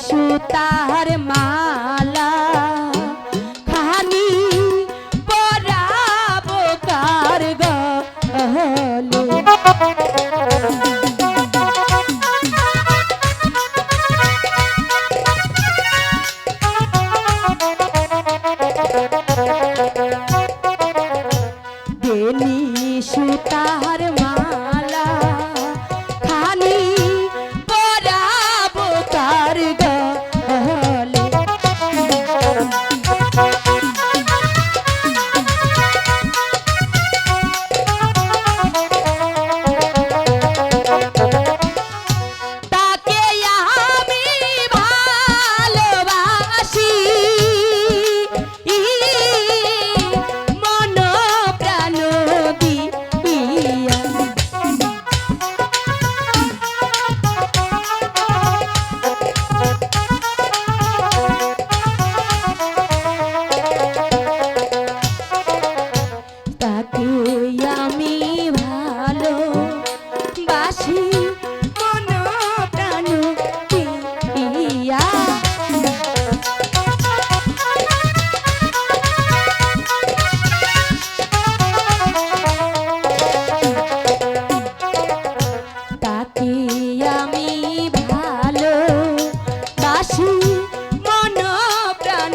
সুতার মালা খানি পরাবো কার গলে বেনি সুতার মালা খানি পরাবো কার গলে তাকে আমি ভালোবাসি মন প্রাণ দিয়া তাকে আমি ভালোবাসি মন প্রাণ দিয়া তাকে আমি ভালোবাসি মন প্রাণ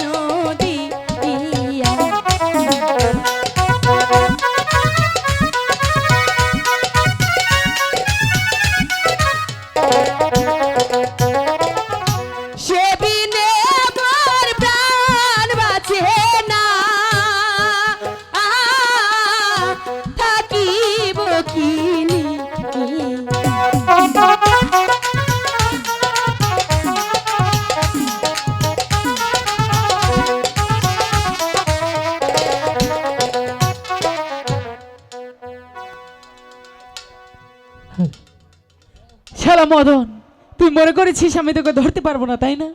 দিয়া সে বিনে আমার প্রাণ বাঁচে না থাকিব কিনি শালা মদন, তুই মনে করেছিস আমি তোকে ধরতে পারবো না, তাই না?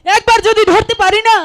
একবার যদি ধরতে পারি না